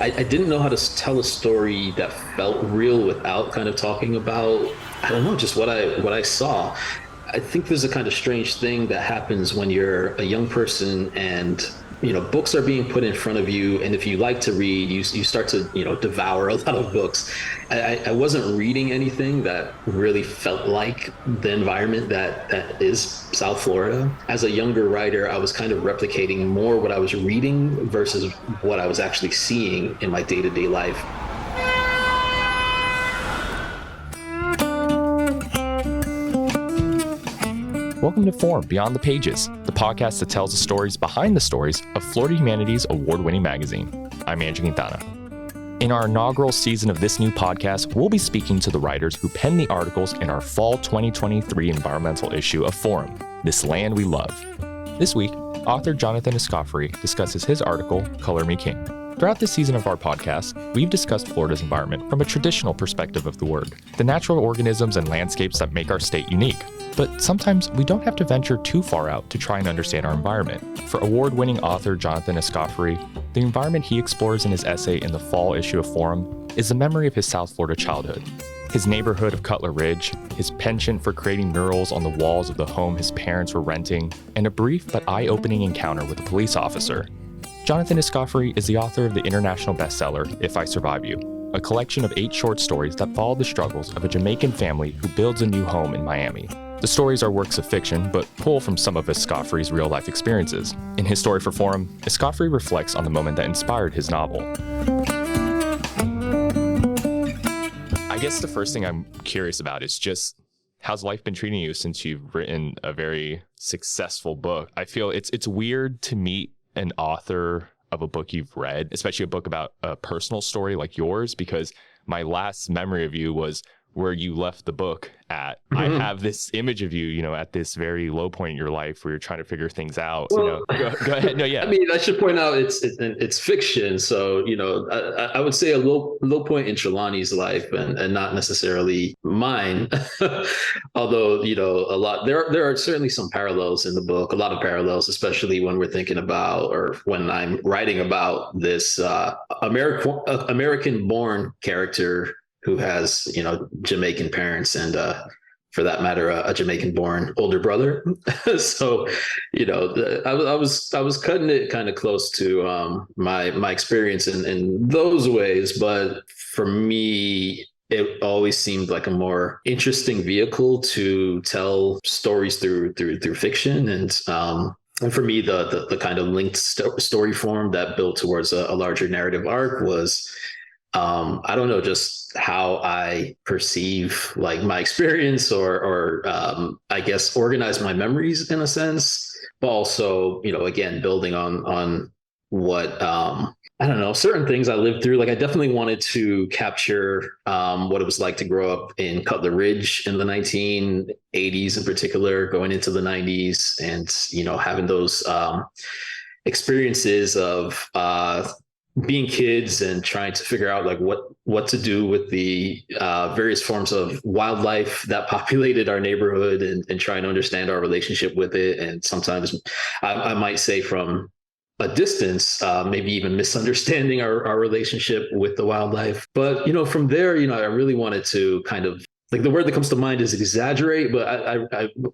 I didn't know how to tell a story that felt real without kind of talking about, I don't know, just what I saw. I think there's a kind of strange thing that happens when you're a young person and books are being put in front of you, and if you like to read, you start to devour a lot of books. I wasn't reading anything that really felt like the environment that is South Florida. As a younger writer, I was kind of replicating more what I was reading versus what I was actually seeing in my day-to-day life. Welcome to Forum Beyond the Pages, the podcast that tells the stories behind the stories of Florida Humanity's award-winning magazine. I'm Andrew Quintana. In our inaugural season of this new podcast, we'll be speaking to the writers who penned the articles in our fall 2023 environmental issue of Forum, This Land We Love. This week, author Jonathan Escoffery discusses his article, Color Me King. Throughout this season of our podcast, we've discussed Florida's environment from a traditional perspective of the word, the natural organisms and landscapes that make our state unique. But sometimes we don't have to venture too far out to try and understand our environment. For award-winning author Jonathan Escoffery, the environment he explores in his essay in the fall issue of Forum is the memory of his South Florida childhood. His neighborhood of Cutler Ridge, his penchant for creating murals on the walls of the home his parents were renting, and a brief but eye-opening encounter with a police officer. Jonathan Escoffery is the author of the international bestseller, If I Survive You, a collection of 8 short stories that follow the struggles of a Jamaican family who builds a new home in Miami. The stories are works of fiction, but pull from some of Escoffery's real-life experiences. In his story for Forum, Escoffery reflects on the moment that inspired his novel. I guess the first thing I'm curious about is just, how's life been treating you since you've written a very successful book? I feel it's weird to meet an author of a book you've read, especially a book about a personal story like yours, because my last memory of you was where you left the book at. I have this image of you, at this very low point in your life where you're trying to figure things out. Well, go ahead. No, yeah. I mean, I should point out it's fiction. So, I would say a low point in Trelawney's life and not necessarily mine. Although, there are certainly some parallels in the book, a lot of parallels, especially when we're thinking about, or when I'm writing about this American-born character who has, Jamaican parents and, for that matter, a Jamaican-born older brother. So, I was cutting it kind of close to my experience in those ways. But for me, it always seemed like a more interesting vehicle to tell stories through fiction. And for me, the kind of linked story form that built towards a larger narrative arc was, I don't know, just how I perceive like my experience or I guess organize my memories in a sense, but also, again, building on what, I don't know, certain things I lived through. Like I definitely wanted to capture what it was like to grow up in Cutler Ridge in the 1980s in particular, going into the 90s and, having those experiences of being kids and trying to figure out like what to do with the various forms of wildlife that populated our neighborhood and trying to understand our relationship with it. And sometimes I might say from a distance, maybe even misunderstanding our relationship with the wildlife. But, from there, I really wanted to kind of, like, the word that comes to mind is exaggerate, but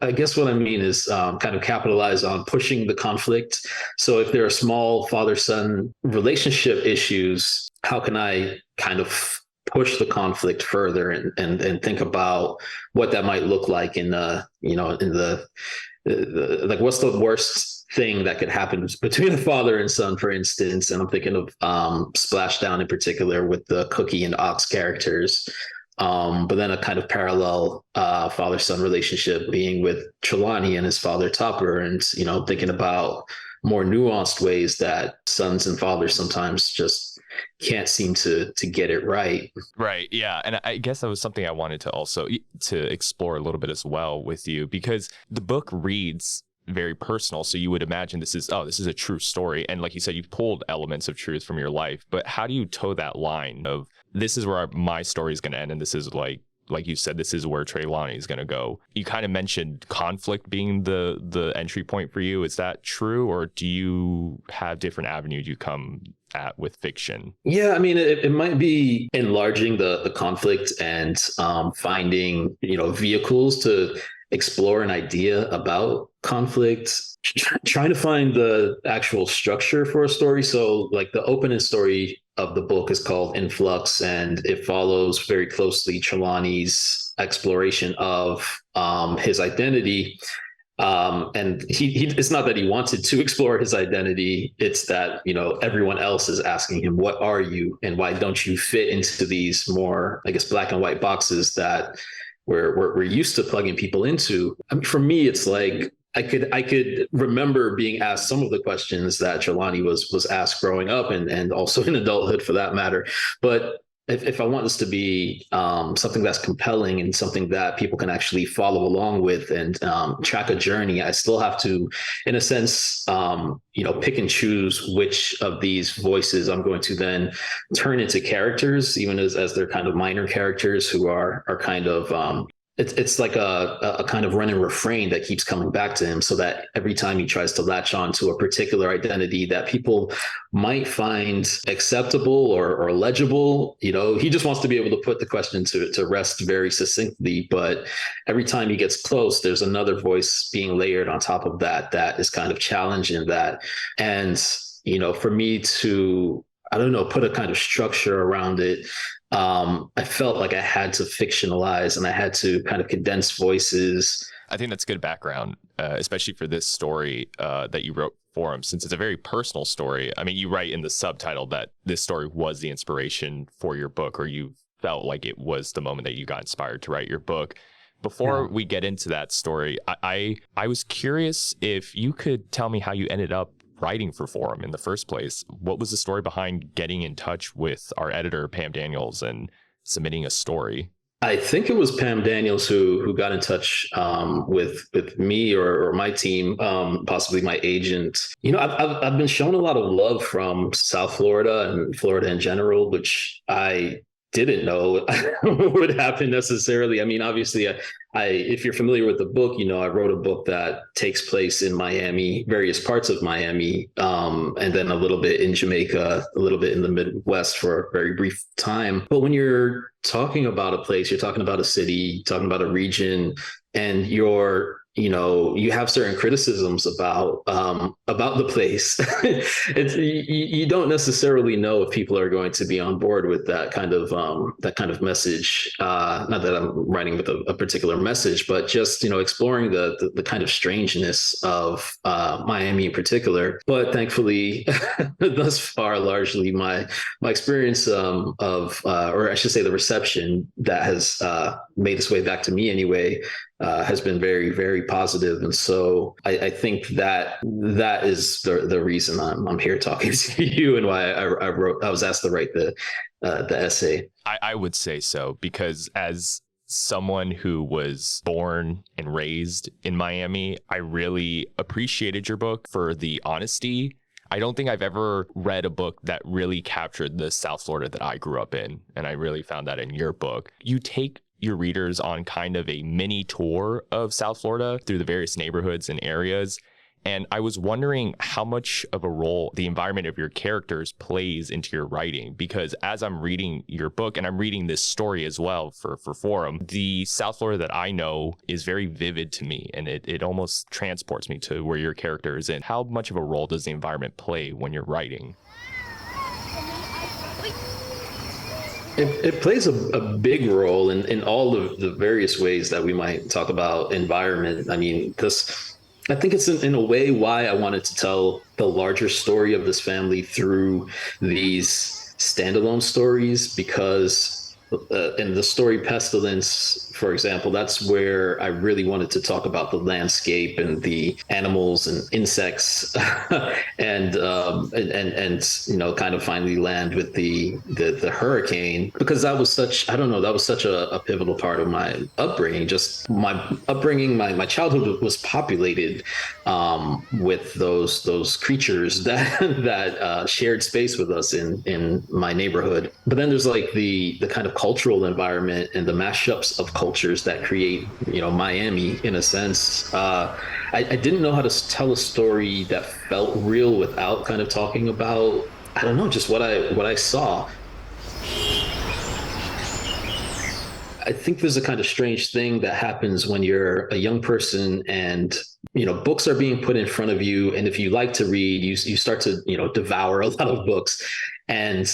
I guess what I mean is kind of capitalize on pushing the conflict. So if there are small father-son relationship issues, how can I kind of push the conflict further and think about what that might look like in like, what's the worst thing that could happen between a father and son, for instance? And I'm thinking of Splashdown in particular with the Cookie and Ox characters. But then a kind of parallel father-son relationship being with Trelawney and his father Topper, and thinking about more nuanced ways that sons and fathers sometimes just can't seem to get it right. Right. Yeah. And I guess that was something I wanted to also to explore a little bit as well with you, because the book reads very personal. So you would imagine this is a true story. And like you said, you've pulled elements of truth from your life, but how do you toe that line of this is where my story is going to end and this is like like you said, this is where Trelawney is going to go. You kind of mentioned conflict being the entry point for you. Is that true, or do you have different avenues you come at with fiction? Yeah, I mean, it might be enlarging the conflict and finding, vehicles to explore an idea about conflict, trying to find the actual structure for a story. So like the opening story of the book is called Influx, and it follows very closely Trelawney's exploration of his identity. And he it's not that he wanted to explore his identity. It's that, everyone else is asking him, what are you? And why don't you fit into these more, I guess, black and white boxes that we're used to plugging people into? I mean, for me, it's like I could remember being asked some of the questions that Trelawney was asked growing up, and also in adulthood for that matter. But if I want this to be something that's compelling and something that people can actually follow along with and track a journey, I still have to, in a sense, pick and choose which of these voices I'm going to then turn into characters, even as they're kind of minor characters who are kind of it's like a kind of running refrain that keeps coming back to him, so that every time he tries to latch on to a particular identity that people might find acceptable or legible, he just wants to be able to put the question to rest very succinctly. But every time he gets close, there's another voice being layered on top of that is kind of challenging that. And, for me to, I don't know, put a kind of structure around it, I felt like I had to fictionalize and I had to kind of condense voices. I think that's good background, especially for this story that you wrote for him, since it's a very personal story. I mean, you write in the subtitle that this story was the inspiration for your book, or you felt like it was the moment that you got inspired to write your book. Before we get into that story, I was curious if you could tell me how you ended up writing for Forum in the first place. What was the story behind getting in touch with our editor, Pam Daniels, and submitting a story? I think it was Pam Daniels who got in touch with me or my team, possibly my agent. I've been shown a lot of love from South Florida and Florida in general, which I didn't know would happen necessarily. I mean, obviously, if you're familiar with the book, I wrote a book that takes place in Miami, various parts of Miami, and then a little bit in Jamaica, a little bit in the Midwest for a very brief time. But when you're talking about a place, you're talking about a city, talking about a region, and you have certain criticisms about the place. You don't necessarily know if people are going to be on board with that kind of message. Not that I'm writing with a particular message, but just exploring the kind of strangeness of Miami in particular. But thankfully, thus far, largely my experience or I should say, the reception that has made its way back to me anyway, has been very, very positive. And so I think that is the reason I'm here talking to you, and why I was asked to write the essay. I would say so, because as someone who was born and raised in Miami, I really appreciated your book for the honesty. I don't think I've ever read a book that really captured the South Florida that I grew up in, and I really found that in your book. You take your readers on kind of a mini tour of South Florida through the various neighborhoods and areas. And I was wondering how much of a role the environment of your characters plays into your writing, because as I'm reading your book, and I'm reading this story as well for Forum, the South Florida that I know is very vivid to me, and it almost transports me to where your character is in. How much of a role does the environment play when you're writing? It plays a big role in all of the various ways that we might talk about environment. I mean, I think it's in a way why I wanted to tell the larger story of this family through these standalone stories, because in the story Pestilence, for example, that's where I really wanted to talk about the landscape and the animals and insects, and kind of finally land with the hurricane, because that was such a pivotal part of my upbringing. Just my upbringing, my childhood was populated with those creatures that shared space with us in my neighborhood. But then there's like the kind of cultural environment and the mashups of cultures that create, Miami in a sense. I didn't know how to tell a story that felt real without kind of talking about, I don't know, just what I saw. I think there's a kind of strange thing that happens when you're a young person and, books are being put in front of you. And if you like to read, you start to, devour a lot of books. And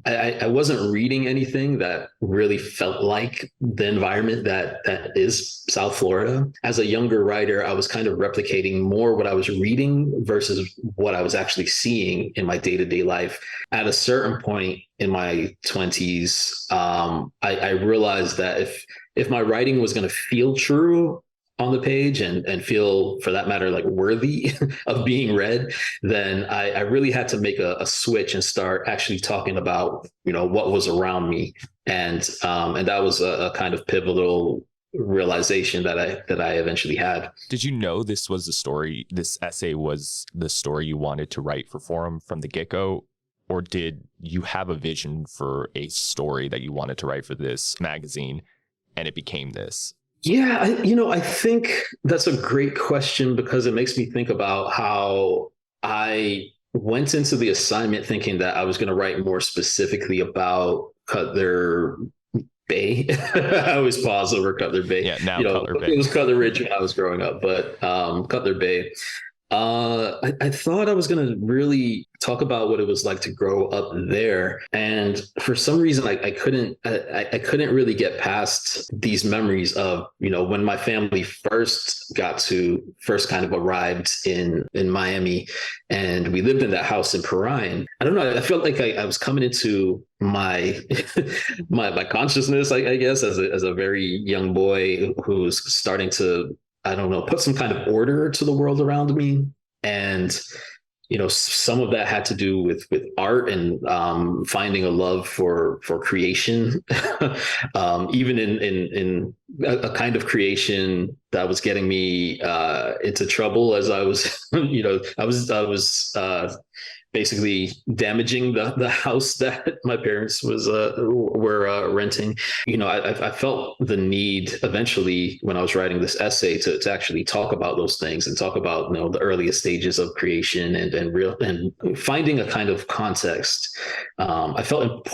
I wasn't reading anything that really felt like the environment that is South Florida. As a younger writer, I was kind of replicating more what I was reading versus what I was actually seeing in my day-to-day life. At a certain point in my 20s, I realized that if my writing was going to feel true on the page and feel, for that matter, like worthy of being read, then I really had to make a switch and start actually talking about, what was around me. And that was a kind of pivotal realization that I eventually had. Did you know this essay was the story you wanted to write for Forum from the get-go? Or did you have a vision for a story that you wanted to write for this magazine and it became this? Yeah, I think that's a great question because it makes me think about how I went into the assignment thinking that I was going to write more specifically about Cutler Bay. I always pause over Cutler Bay. Yeah, now Cutler Bay. It was Cutler Ridge when I was growing up, but Cutler Bay. I thought I was going to really talk about what it was like to grow up there. And for some reason, I couldn't really get past these memories of, when my family first kind of arrived in Miami and we lived in that house in Perrine. I don't know. I felt like I was coming into my my consciousness, I guess, as a very young boy who's starting to, I don't know, put some kind of order to the world around me. And, some of that had to do with art and finding a love for creation, even in a kind of creation that was getting me into trouble as I was, I was basically damaging the house that my parents were renting. I felt the need eventually when I was writing this essay to actually talk about those things and talk about the earliest stages of creation and finding a kind of context. I felt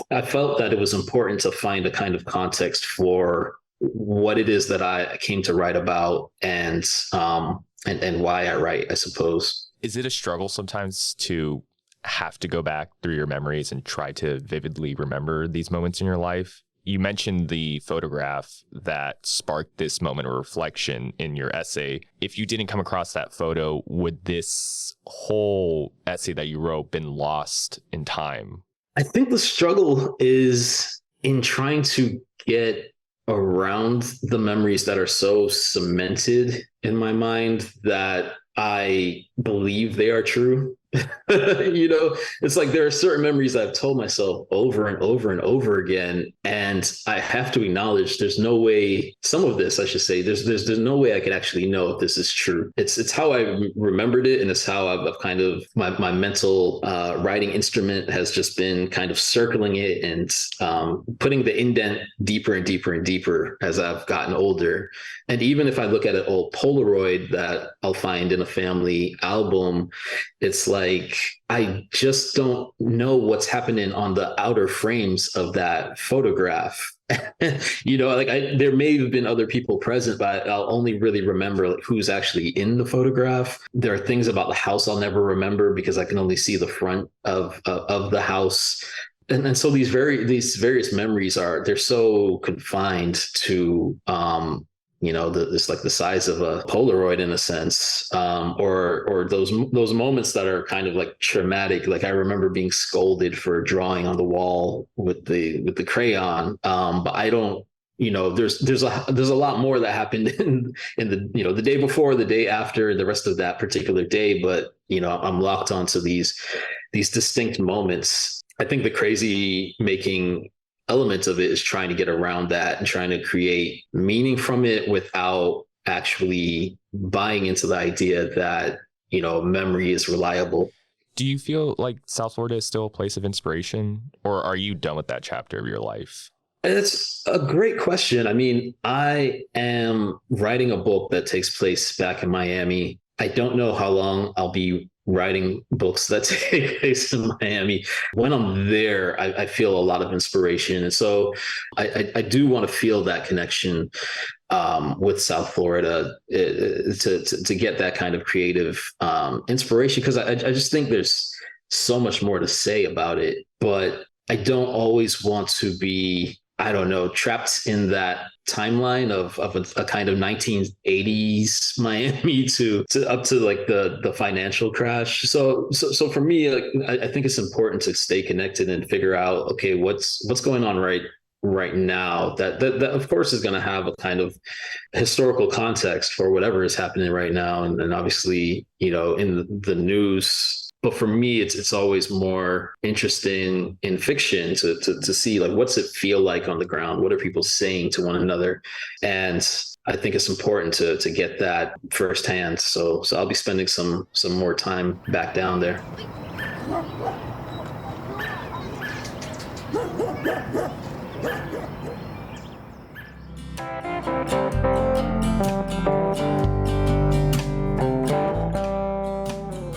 that it was important to find a kind of context for what it is that I came to write about and why I write, I suppose. Is it a struggle sometimes to have to go back through your memories and try to vividly remember these moments in your life? You mentioned the photograph that sparked this moment of reflection in your essay. If you didn't come across that photo, would this whole essay that you wrote been lost in time? I think the struggle is in trying to get around the memories that are so cemented in my mind that I believe they are true. It's like there are certain memories I've told myself over and over and over again. And I have to acknowledge there's no way, some of this, I should say, there's no way I could actually know if this is true. It's how I remembered it. And it's how I've kind of, my mental writing instrument has just been kind of circling it and putting the indent deeper and deeper and deeper as I've gotten older. And even if I look at an old Polaroid that I'll find in a family album, it's like, I just don't know what's happening on the outer frames of that photograph. There may have been other people present, but I'll only really remember who's actually in the photograph. There are things about the house I'll never remember because I can only see the front of the house. And so these various memories they're so confined to, this like the size of a Polaroid in a sense, or those moments that are kind of like traumatic. Like I remember being scolded for drawing on the wall with the crayon, but I don't. There's a lot more that happened in the the day before, the day after, the rest of that particular day. But I'm locked onto these distinct moments. I think the crazy making element of it is trying to get around that and trying to create meaning from it without actually buying into the idea that, memory is reliable. Do you feel like South Florida is still a place of inspiration, or are you done with that chapter of your life? It's a great question. I mean, I am writing a book that takes place back in Miami. I don't know how long I'll be writing books that take place in Miami. When I'm there, I feel a lot of inspiration. And so I do want to feel that connection with South Florida to get that kind of creative inspiration, because I just think there's so much more to say about it. But I don't always want to be, I don't know, trapped in that timeline of a kind of 1980s Miami to up to like the financial crash. So for me, like, I think it's important to stay connected and figure out, okay, what's going on right now that of course is going to have a kind of historical context for whatever is happening right now, and obviously, in the news. But for me, it's always more interesting in fiction to see, like, what's it feel like on the ground? What are people saying to one another? And I think it's important to get that firsthand. So I'll be spending some more time back down there.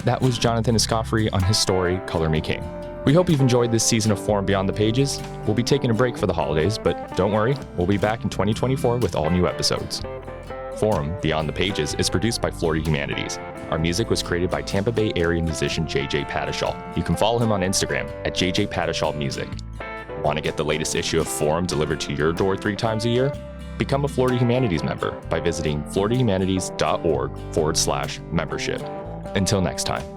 That was Jonathan Escoffery on his story, Color Me King. We hope you've enjoyed this season of Forum Beyond the Pages. We'll be taking a break for the holidays, but don't worry, we'll be back in 2024 with all new episodes. Forum Beyond the Pages is produced by Florida Humanities. Our music was created by Tampa Bay area musician JJ Padishall. You can follow him on Instagram at JJ Padishall Music. Want to get the latest issue of Forum delivered to your door 3 times a year? Become a Florida Humanities member by visiting floridahumanities.org/membership. Until next time.